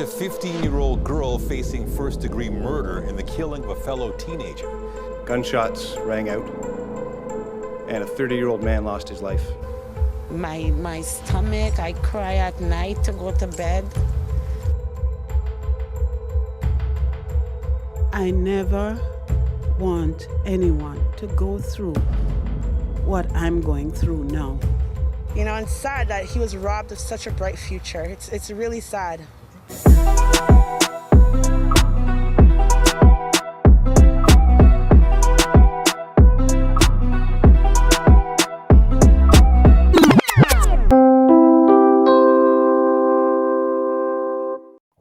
a 15-year-old girl facing first-degree murder in the killing of a fellow teenager. Gunshots rang out, and a 30-year-old man lost his life. My stomach, I cry at night to go to bed. I never want anyone to go through what I'm going through now. You know, and sad that he was robbed of such a bright future. It's really sad.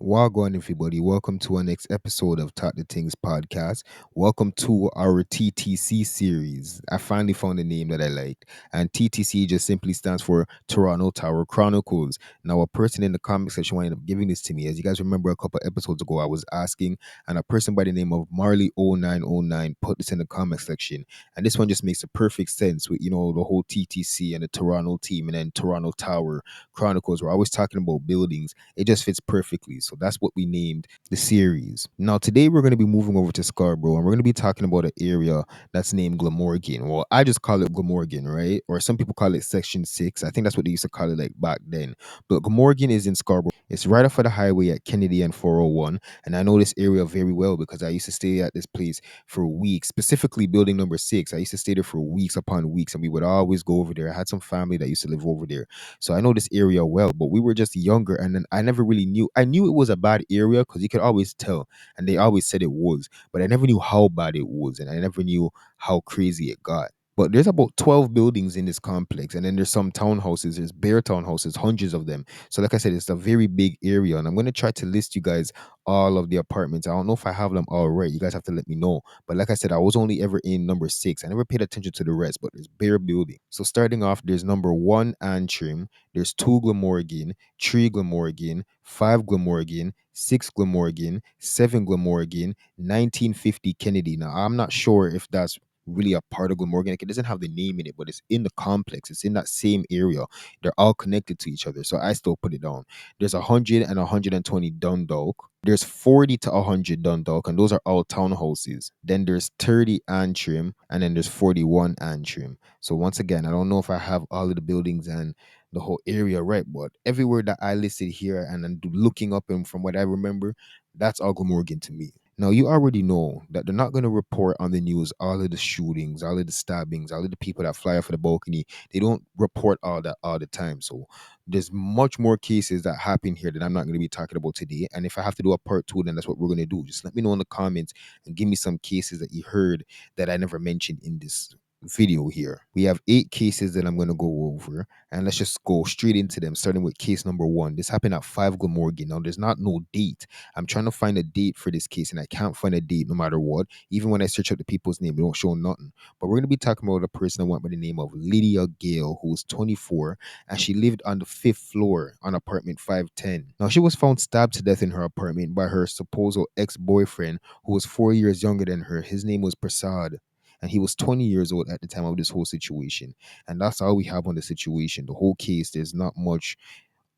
Wagwan, everybody. Welcome to our next episode of Talk the Things podcast. Welcome to our TTC series. I finally found a name that I liked. And TTC just simply stands for Toronto Tower Chronicles. Now, a person in the comment section ended up giving this to me. As you guys remember, a couple episodes ago, I was asking, and a person by the name of Marley0909 put this in the comment section. And this one just makes a perfect sense with, the whole TTC and the Toronto team and then Toronto Tower Chronicles. We're always talking about buildings. It just fits perfectly. So that's what we named the series. Now, today we're going to be moving over to Scarborough, and we're going to be talking about an area that's named Glamorgan. Well, I just call it Glamorgan, right? Or some people call it Section 6. I think that's what they used to call it like back then. But Glamorgan is in Scarborough. It's right off of the highway at Kennedy and 401. And I know this area very well because I used to stay at this place for weeks, specifically building number 6. I used to stay there for weeks upon weeks, and we would always go over there. I had some family that used to live over there. So I know this area well, but we were just younger, and then I never really knew. I knew it was a bad area because you could always tell, and they always said it was, but I never knew how bad it was, and I never knew how crazy it got. But there's about 12 buildings in this complex, and then there's some townhouses. There's bare townhouses, hundreds of them. So like I said, it's a very big area, and I'm going to try to list you guys all of the apartments. I don't know if I have them all right. You guys have to let me know. But like I said, I was only ever in number 6. I never paid attention to the rest, but there's bare building. So starting off, there's number 1 Antrim, there's 2 Glamorgan, 3 Glamorgan, 5 Glamorgan, 6 Glamorgan, 7 Glamorgan, 1950 Kennedy. Now, I'm not sure if that's really a part of Glamorgan. Like, it doesn't have the name in it, but it's in the complex. It's in that same area. They're all connected to each other, so I still put it down. There's 100 and 120 Dundalk. There's 40 to 100 Dundalk, and those are all townhouses. Then there's 30 Antrim, and then there's 41 Antrim. So once again, I don't know if I have all of the buildings and the whole area right, but everywhere that I listed here and then looking up and from what I remember, that's all Glamorgan to me. Now, you already know that they're not going to report on the news all of the shootings, all of the stabbings, all of the people that fly off of the balcony. They don't report all that all the time. So there's much more cases that happen here that I'm not going to be talking about today. And if I have to do a part 2, then that's what we're going to do. Just let me know in the comments and give me some cases that you heard that I never mentioned in this video here. We have 8 cases that I'm going to go over, and let's just go straight into them, starting with case number 1. This happened at 5 Glamorgan. Now, there's not no date. I'm trying to find a date for this case, and I can't find a date no matter what. Even when I search up the people's name, it don't show nothing. But we're going to be talking about a person that went by the name of Lydia Gail, who was 24, and she lived on the 5th floor on apartment 510. Now, she was found stabbed to death in her apartment by her supposed ex-boyfriend, who was 4 years younger than her. His name was Prasad, and he was 20 years old at the time of this whole situation. And that's all we have on the situation. The whole case, there's not much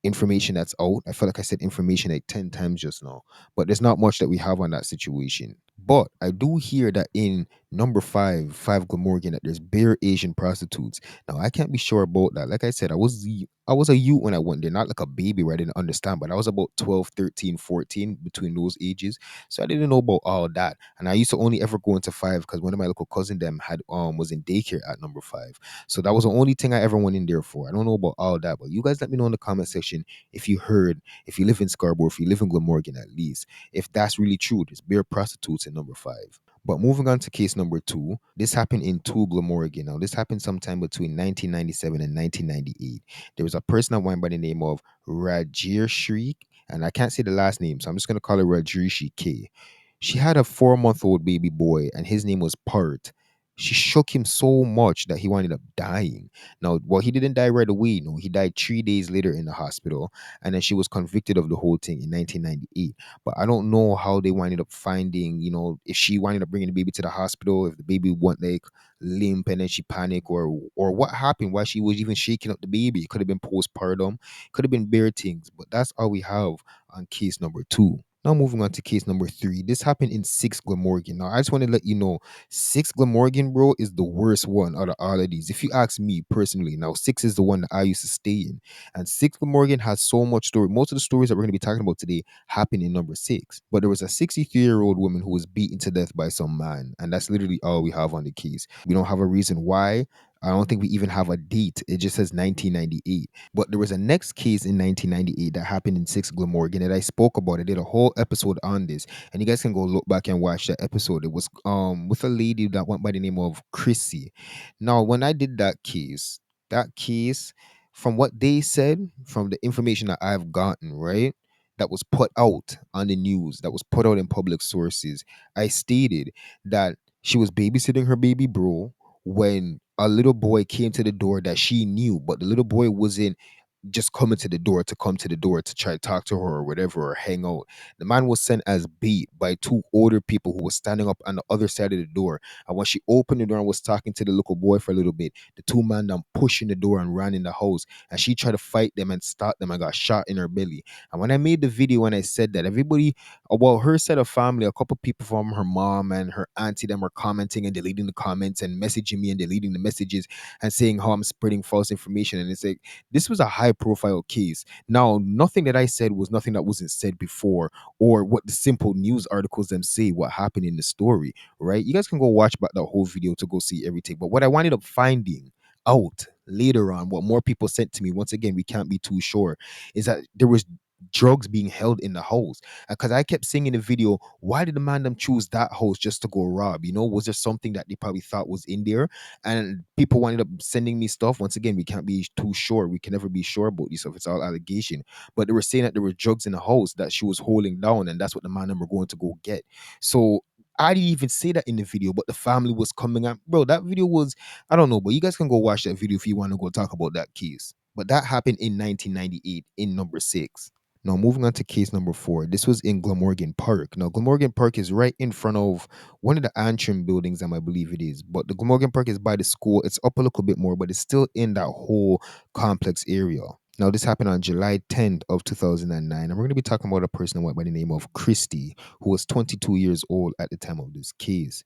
information that's out. I feel like I said information like 10 times just now, but there's not much that we have on that situation. But I do hear that in number 5 Glamorgan, that there's bare Asian prostitutes. Now, I can't be sure about that. Like I said, I was a youth when I went there, not like a baby where I didn't understand, but I was about 12, 13, 14, between those ages. So I didn't know about all that. And I used to only ever go into 5 because one of my local cousin them had was in daycare at number 5. So that was the only thing I ever went in there for. I don't know about all that, but you guys let me know in the comment section if you heard, if you live in Scarborough, if you live in Glamorgan at least, if that's really true. There's bare prostitutes in number 5. But moving on to case number 2, this happened in 2 Glamorgan. Now, this happened sometime between 1997 and 1998. There was a person that went by the name of Rajishi, and I can't say the last name, so I'm just going to call her Rajishi K. She had a 4-month-old baby boy, and his name was Part. She shook him so much that he wound up dying. Now, well, he didn't die right away. No, he died 3 days later in the hospital, and then she was convicted of the whole thing in 1998. But I don't know how they winded up finding, if she winded up bringing the baby to the hospital, if the baby went like limp and then she panicked, or what happened, why she was even shaking up the baby. It could have been postpartum, could have been bare things, but that's all we have on case number 2. Now moving on to case number 3. This happened in 6 Glamorgan. Now I just want to let you know 6 Glamorgan, bro, is the worst one out of all of these. If you ask me personally, now 6 is the one that I used to stay in. And 6 Glamorgan has so much story. Most of the stories that we're going to be talking about today happen in number 6. But there was a 63-year-old woman who was beaten to death by some man. And that's literally all we have on the case. We don't have a reason why. I don't think we even have a date. It just says 1998. But there was a next case in 1998 that happened in 6 Glamorgan that I spoke about. I did a whole episode on this. And you guys can go look back and watch that episode. It was with a lady that went by the name of Chrissy. Now, when I did that case, from what they said, from the information that I've gotten, right, that was put out on the news, that was put out in public sources, I stated that she was babysitting her baby bro when a little boy came to the door that she knew, but the little boy wasn't just coming to the door to come to the door to try to talk to her or whatever or hang out. The man was sent as bait by 2 older people who were standing up on the other side of the door. And when she opened the door and was talking to the little boy for a little bit, the 2 men then pushed in the door and ran in the house. And she tried to fight them and stop them and got shot in her belly. And when I made the video and I said that, everybody, well, her set of family, a couple people from her mom and her auntie, them were commenting and deleting the comments and messaging me and deleting the messages and saying how I'm spreading false information. And it's like, this was a high profile case. Now, nothing that I said was nothing that wasn't said before or what the simple news articles them say what happened in the story, right? You guys can go watch back that whole video to go see everything. But what I ended up finding out later on, what more people sent to me, once again, we can't be too sure, is that there was drugs being held in the house. Because I kept saying in the video, why did the man them choose that house just to go rob? You know, was there something that they probably thought was in there? And people ended up sending me stuff. Once again, we can't be too sure. We can never be sure about this stuff. It's all allegation. But they were saying that there were drugs in the house that she was holding down, and that's what the man them were going to go get. So I didn't even say that in the video, but the family was coming out. Bro, that video was, I don't know, but you guys can go watch that video if you want to go talk about that case. But that happened in 1998 in number 6. Now, moving on to case number 4. This was in Glamorgan Park. Now, Glamorgan Park is right in front of one of the Antrim buildings, I believe it is. But the Glamorgan Park is by the school. It's up a little bit more, but it's still in that whole complex area. Now, this happened on July 10th of 2009. And we're going to be talking about a person who went by the name of Christie, who was 22 years old at the time of this case.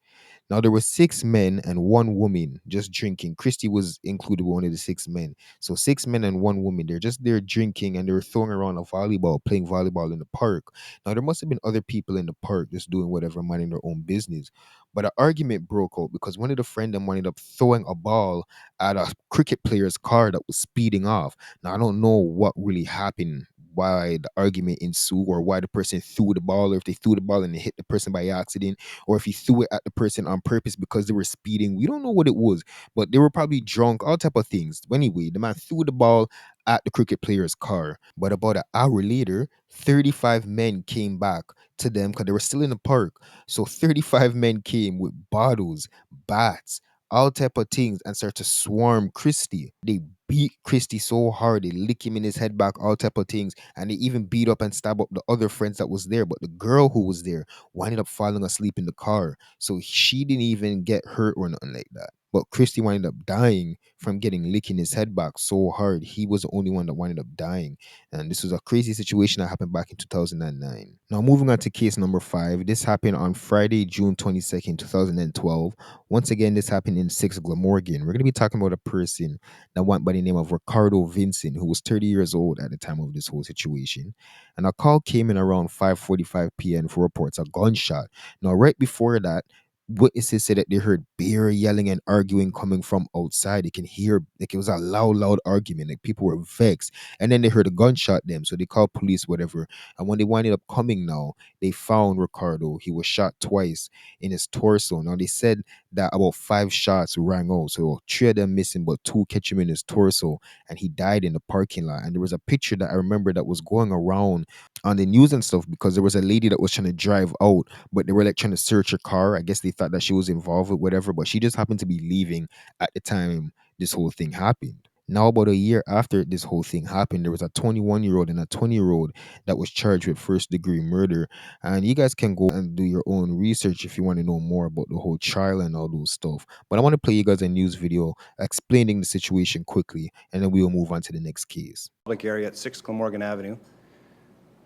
Now, there were 6 men and 1 woman just drinking. Christie was included with one of the 6 men. So 6 men and 1 woman, they're just there drinking and they were throwing around a volleyball, playing volleyball in the park. Now, there must have been other people in the park just doing whatever, minding their own business. But an argument broke out because one of the friends them ended up throwing a ball at a cricket player's car that was speeding off. Now, I don't know what really happened, why the argument ensued, or why the person threw the ball, or if they threw the ball and it hit the person by accident, or if he threw it at the person on purpose because they were speeding. We don't know what it was, but they were probably drunk, all type of things. Anyway, the man threw the ball at the cricket player's car. But about an hour later, 35 men came back to them because they were still in the park. So 35 men came with bottles, bats, all type of things and started to swarm Christie. They beat Christie so hard, they lick him in his head back, all type of things, and they even beat up and stab up the other friends that was there. But the girl who was there ended up falling asleep in the car, so she didn't even get hurt or nothing like that. But Christie ended up dying from getting licking his head back so hard. He was the only one that ended up dying. And this was a crazy situation that happened back in 2009. Now, moving on to case number 5. This happened on Friday, June 22nd, 2012. Once again, this happened in 6 Glamorgan. We're going to be talking about a person that went by the name of Ricardo Vincent, who was 30 years old at the time of this whole situation. And a call came in around 5:45 p.m. for reports of gunshot. Now, right before that, witnesses said that they heard bare yelling and arguing coming from outside. They can hear, like, it was a loud argument, like people were vexed. And then they heard a gunshot them, so they called police, whatever. And when they ended up coming now, they found Ricardo. He was shot twice in his torso. Now, they said that about 5 shots rang out, so 3 of them missing, but 2 catch him in his torso, and he died in the parking lot. And there was a picture that I remember that was going around on the news and stuff, because there was a lady that was trying to drive out, but they were like trying to search her car. I guess they thought that she was involved with whatever, but she just happened to be leaving at the time this whole thing happened. Now, about a year after this whole thing happened, there was a 21-year-old and a 20-year-old that was charged with first-degree murder. And you guys can go and do your own research if you want to know more about the whole trial and all those stuff. But I want to play you guys a news video explaining the situation quickly, and then we will move on to the next case. Public area at 6 Glamorgan Avenue.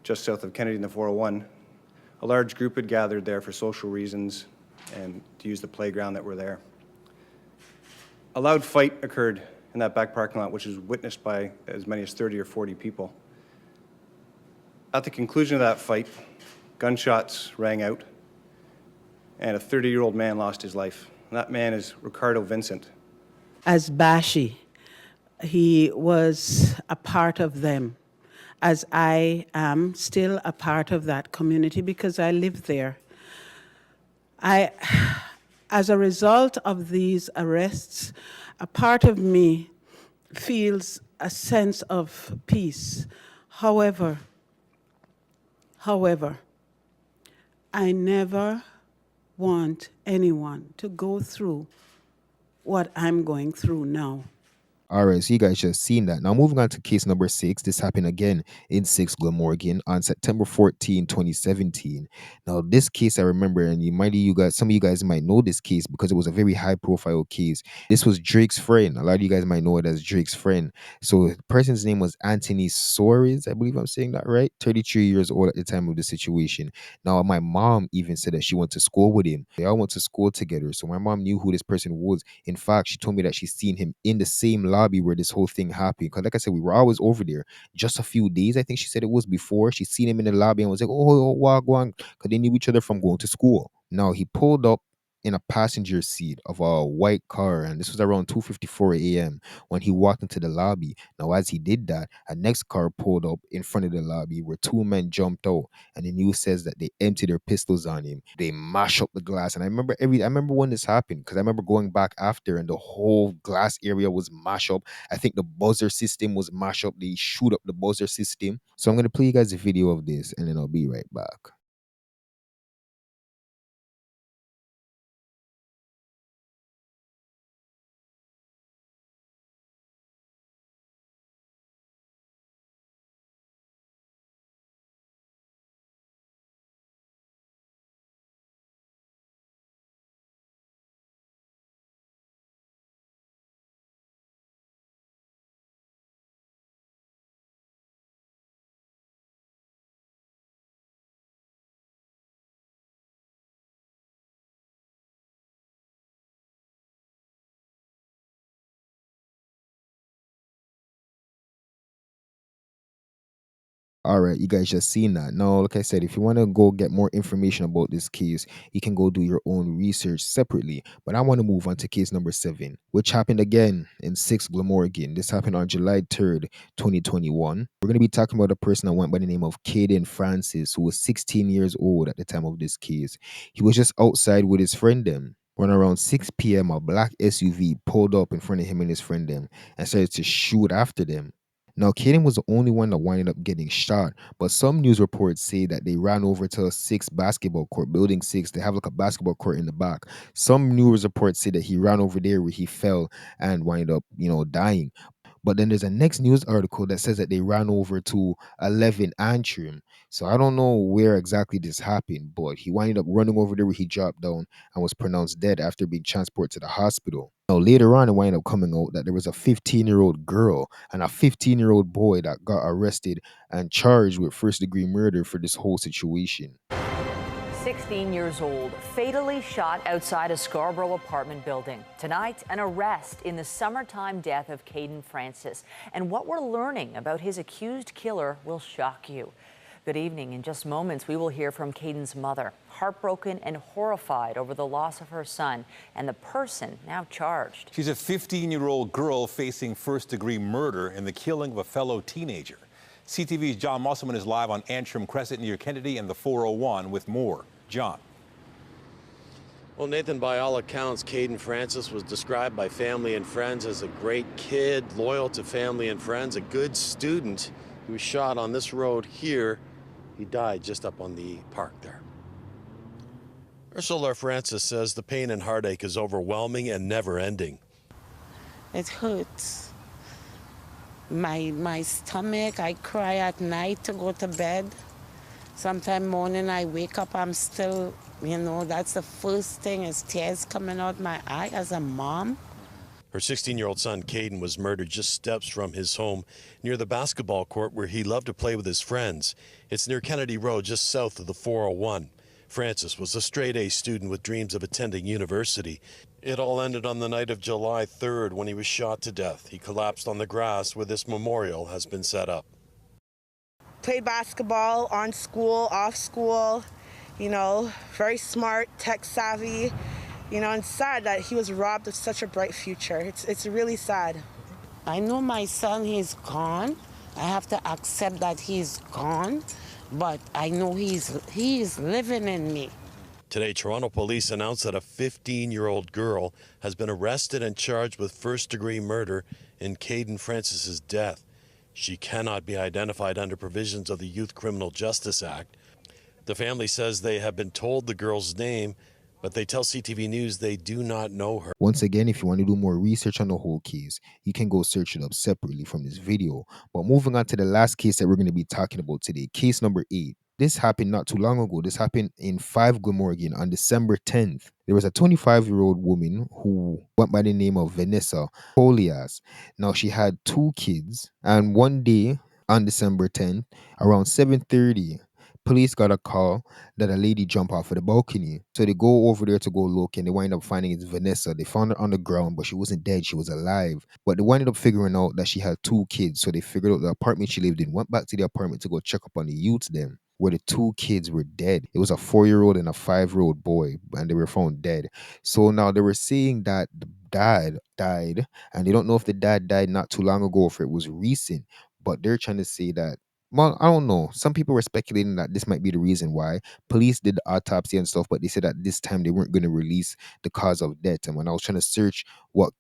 just south of Kennedy in the 401. A large group had gathered there for social reasons and to use the playground that were there. A loud fight occurred in that back parking lot, which was witnessed by as many as 30 or 40 people. At the conclusion of that fight, gunshots rang out, and a 30-year-old man lost his life. And that man is Ricardo Vincent. As Bashi, he was a part of them, as I am still a part of that community because I live there. As a result of these arrests, a part of me feels a sense of peace. However, I never want anyone to go through what I'm going through now. All right, so you guys just seen that. Now moving on to case number 6. This happened again in 6 Glamorgan on September 14, 2017. Now this case I remember, and some of you guys might know this case because it was a very high profile case. This was Drake's friend. A lot of you guys might know it as Drake's friend. So the person's name was Anthony Soares. I believe I'm saying that right. 33 years old at the time of the situation. Now my mom even said that she went to school with him. They all went to school together. So my mom knew who this person was. In fact, she told me that she's seen him in the same lobby where this whole thing happened. Because like I said, we were always over there. Just a few days, I think she said it was before. She seen him in the lobby and was like, oh, wagwan, because they knew each other from going to school. Now he pulled up in a passenger seat of a white car, and this was around 2:54 a.m. when he walked into the lobby. Now as he did that, a next car pulled up in front of the lobby where 2 men jumped out, and the news says that they emptied their pistols on him. They mash up the glass, and I remember when this happened because I remember going back after and the whole glass area was mashed up. I think the buzzer system was mashed up. They shoot up the buzzer system. So I'm going to play you guys a video of this and then I'll be right back. All right, you guys just seen that. Now, like I said, if you want to go get more information about this case, you can go do your own research separately. But I want to move on to case number 7, which happened again in 6 Glamorgan. This happened on July 3rd, 2021. We're going to be talking about a person that went by the name of Kaden Francis, who was 16 years old at the time of this case. He was just outside with his friend them. When around 6 p.m., a black SUV pulled up in front of him and his friend them and started to shoot after them. Now, Kaden was the only one that winded up getting shot, but some news reports say that they ran over to a 6 basketball court, building 6. They have like a basketball court in the back. Some news reports say that he ran over there where he fell and winded up, dying. But then there's a next news article that says that they ran over to 11 Antrim. So I don't know where exactly this happened, but he winded up running over there where he dropped down and was pronounced dead after being transported to the hospital. Now, later on, it wound up coming out that there was a 15-year-old girl and a 15-year-old boy that got arrested and charged with first-degree murder for this whole situation. 16 years old, fatally shot outside a Scarborough apartment building. Tonight, an arrest in the summertime death of Kaden Francis. And what we're learning about his accused killer will shock you. Good evening. In just moments, we will hear from Kaden's mother, heartbroken and horrified over the loss of her son and the person now charged. She's a 15-year-old girl facing first-degree murder in the killing of a fellow teenager. CTV's John Musselman is live on Antrim Crescent near Kennedy and the 401 with more. John. Well, Nathan, by all accounts, Kaden Francis was described by family and friends as a great kid, loyal to family and friends, a good student. He was shot on this road here. He died just up on the park there. Ursula Francis says the pain and heartache is overwhelming and never ending. It hurts. My stomach, I cry at night to go to bed. Sometime morning I wake up, I'm still, that's the first thing is tears coming out my eye as a mom. Her 16-year-old son, Kaden, was murdered just steps from his home near the basketball court where he loved to play with his friends. It's near Kennedy Road, just south of the 401. Francis was a straight-A student with dreams of attending university. It all ended on the night of July 3rd when he was shot to death. He collapsed on the grass where this memorial has been set up. Played basketball on school, off school, you know, very smart, tech savvy, you know, and sad that he was robbed of such a bright future. It's really sad. I know my son, he's gone. I have to accept that he's gone, but I know he's living in me. Today, Toronto police announced that a 15-year-old girl has been arrested and charged with first-degree murder in Kaden Francis's death. She cannot be identified under provisions of the Youth Criminal Justice Act. The family says they have been told the girl's name, but they tell CTV News they do not know her. Once again, if you want to do more research on the whole case, you can go search it up separately from this video. But moving on to the last case that we're going to be talking about today, case number 8. This happened not too long ago. This happened in 5 Glamorgan on December 10th. There was a 25-year-old woman who went by the name of Vanessa Polias. Now, she had 2 kids, and one day on December 10th, around 7:30, police got a call that a lady jumped off of the balcony. So they go over there to go look, and they wind up finding it's Vanessa. They found her on the ground, but she wasn't dead. She was alive. But they winded up figuring out that she had 2 kids. So they figured out the apartment she lived in, went back to the apartment to go check up on the youths then, where the 2 kids were dead. It was a 4-year-old and a 5-year-old boy, and they were found dead. So now they were saying that the dad died, and they don't know if the dad died not too long ago or if it was recent, but they're trying to say that, well, I don't know. Some people were speculating that this might be the reason why. Police did the autopsy and stuff, but they said that this time they weren't going to release the cause of death. And when I was trying to search what,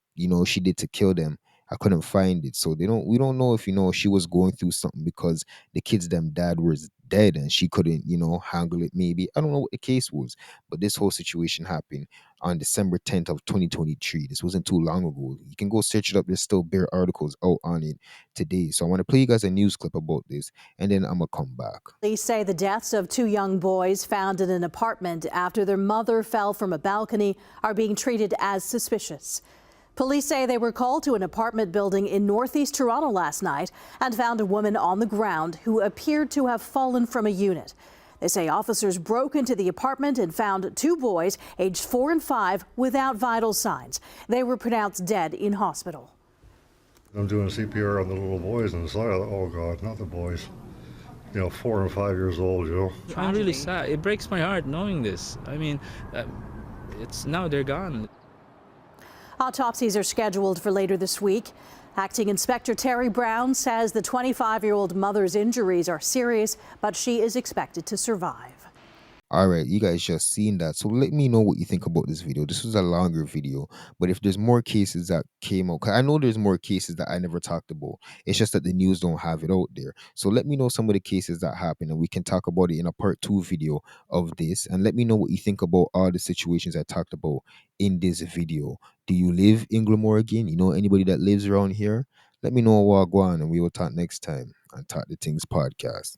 she did to kill them, I couldn't find it. So we don't know if, she was going through something because the kids' dad was dead and she couldn't, handle it maybe. I don't know what the case was, but this whole situation happened on December 10th of 2023. This wasn't too long ago. You can go search it up. There's still bare articles out on it today. So I want to play you guys a news clip about this, and then I'm going to come back. Police say the deaths of 2 young boys found in an apartment after their mother fell from a balcony are being treated as suspicious. Police say they were called to an apartment building in northeast Toronto last night and found a woman on the ground who appeared to have fallen from a unit. They say officers broke into the apartment and found 2 boys aged 4 and 5 without vital signs. They were pronounced dead in hospital. I'm doing CPR on the little boys inside. Oh God, not the boys. 4 and 5 years old, I'm really sad. It breaks my heart knowing this. I mean, it's now they're gone. Autopsies are scheduled for later this week. Acting Inspector Terry Brown says the 25-year-old mother's injuries are serious, but she is expected to survive. All right, you guys just seen that. So let me know what you think about this video. This was a longer video, but if there's more cases that came out, because I know there's more cases that I never talked about. It's just that the news don't have it out there. So let me know some of the cases that happened, and we can talk about it in a part 2 video of this. And let me know what you think about all the situations I talked about in this video. Do you live in Glamorgan? You know anybody that lives around here? Let me know what go on, and we will talk next time on Talk the Things podcast.